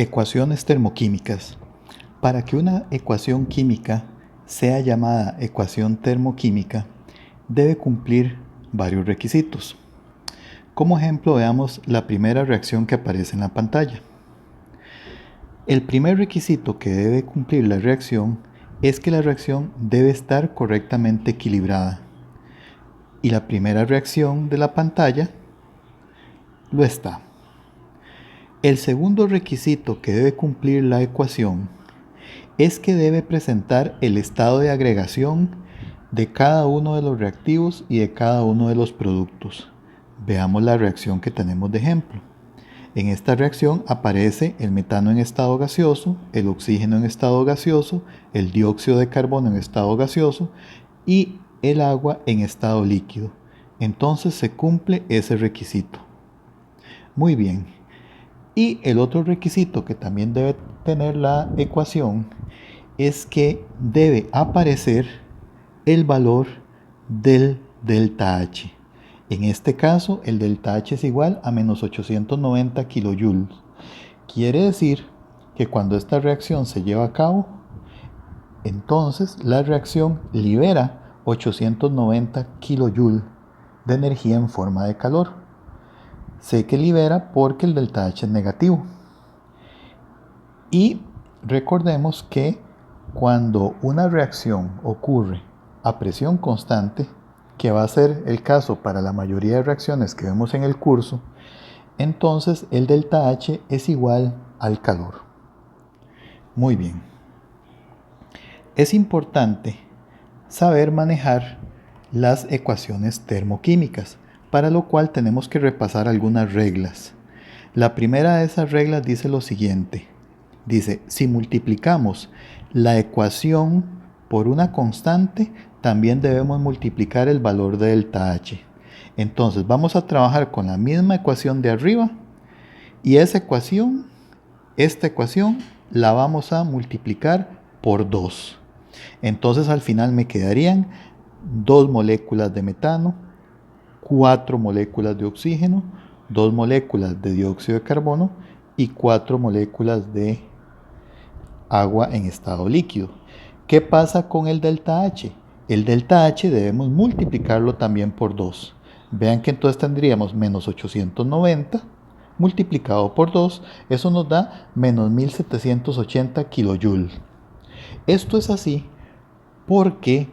Ecuaciones termoquímicas. Para que una ecuación química sea llamada ecuación termoquímica, debe cumplir varios requisitos. Como ejemplo, veamos la primera reacción que aparece en la pantalla. El primer requisito que debe cumplir la reacción es que la reacción debe estar correctamente equilibrada. Y la primera reacción de la pantalla lo está. El segundo requisito que debe cumplir la ecuación es que debe presentar el estado de agregación de cada uno de los reactivos y de cada uno de los productos. Veamos la reacción que tenemos de ejemplo. En esta reacción aparece el metano en estado gaseoso, el oxígeno en estado gaseoso, el dióxido de carbono en estado gaseoso y el agua en estado líquido. Entonces se cumple ese requisito. Muy bien. Y el otro requisito que también debe tener la ecuación es que debe aparecer el valor del delta H. En este caso, el delta H es igual a menos 890 kilojoules. Quiere decir que cuando esta reacción se lleva a cabo, entonces la reacción libera 890 kilojoules de energía en forma de calor. Sé que libera porque el delta H es negativo. Y recordemos que cuando una reacción ocurre a presión constante, que va a ser el caso para la mayoría de reacciones que vemos en el curso, entonces el delta H es igual al calor. Muy bien. Es importante saber manejar las ecuaciones termoquímicas, para lo cual tenemos que repasar algunas reglas. La primera de esas reglas dice lo siguiente. Dice, si multiplicamos la ecuación por una constante, también debemos multiplicar el valor de delta H. Entonces vamos a trabajar con la misma ecuación de arriba y esta ecuación, la vamos a multiplicar por 2. Entonces al final me quedarían 2 moléculas de metano, 4 moléculas de oxígeno, 2 moléculas de dióxido de carbono y 4 moléculas de agua en estado líquido. ¿Qué pasa con el delta H? El delta H debemos multiplicarlo también por 2. Vean que entonces tendríamos menos 890 multiplicado por 2, eso nos da menos 1780 kilojoules. Esto es así porque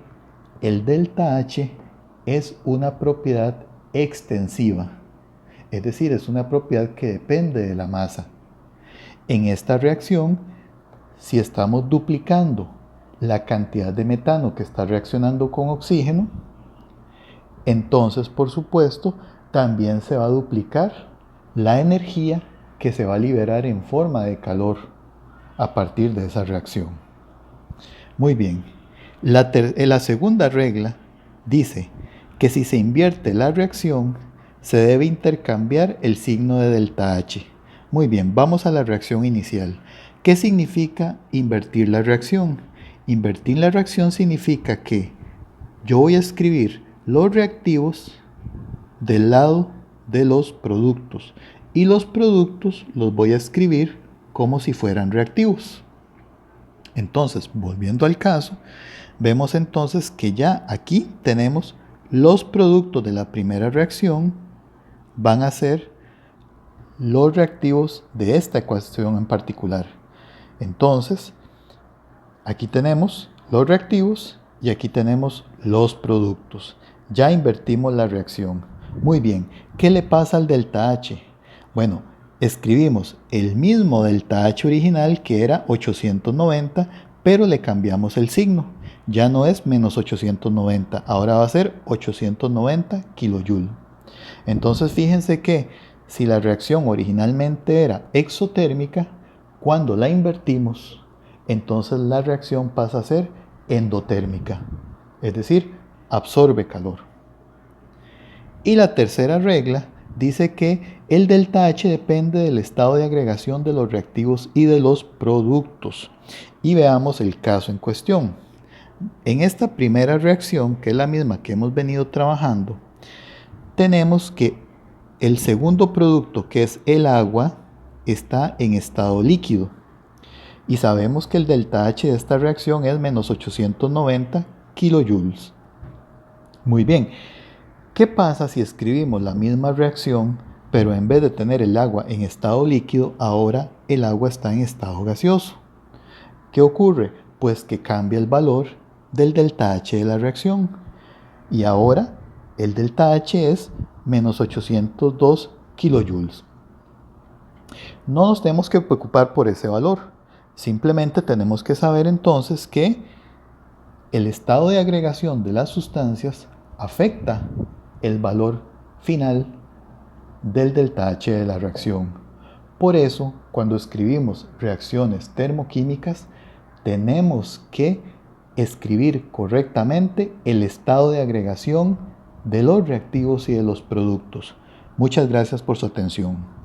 el delta H es una propiedad extensiva, es decir, es una propiedad que depende de la masa. En esta reacción, si estamos duplicando la cantidad de metano que está reaccionando con oxígeno, entonces, por supuesto, también se va a duplicar la energía que se va a liberar en forma de calor a partir de esa reacción. Muy bien. La segunda regla dice que si se invierte la reacción, se debe intercambiar el signo de delta H. Muy bien, vamos a la reacción inicial. ¿Qué significa invertir la reacción? Invertir la reacción significa que yo voy a escribir los reactivos del lado de los productos y los productos los voy a escribir como si fueran reactivos. Entonces, volviendo al caso, vemos entonces que ya aquí tenemos los productos de la primera reacción van a ser los reactivos de esta ecuación en particular. Entonces, aquí tenemos los reactivos y aquí tenemos los productos. Ya invertimos la reacción. Muy bien, ¿qué le pasa al delta H? Bueno, escribimos el mismo delta H original que era 890, pero le cambiamos el signo. Ya no es menos 890, ahora va a ser 890 kilojoules. Entonces fíjense que si la reacción originalmente era exotérmica, cuando la invertimos, entonces la reacción pasa a ser endotérmica, es decir, absorbe calor. Y la tercera regla dice que el delta H depende del estado de agregación de los reactivos y de los productos. Y veamos el caso en cuestión. En esta primera reacción, que es la misma que hemos venido trabajando, tenemos que el segundo producto, que es el agua, está en estado líquido. Y sabemos que el delta H de esta reacción es menos 890 kilojoules. Muy bien, ¿qué pasa si escribimos la misma reacción, pero en vez de tener el agua en estado líquido, ahora el agua está en estado gaseoso? ¿Qué ocurre? Pues que cambia el valor del delta H de la reacción. Y ahora el delta H es menos 802 kilojoules. No nos tenemos que preocupar por ese valor. Simplemente tenemos que saber entonces que el estado de agregación de las sustancias afecta el valor final del delta H de la reacción. Por eso, cuando escribimos reacciones termoquímicas, tenemos que escribir correctamente el estado de agregación de los reactivos y de los productos. Muchas gracias por su atención.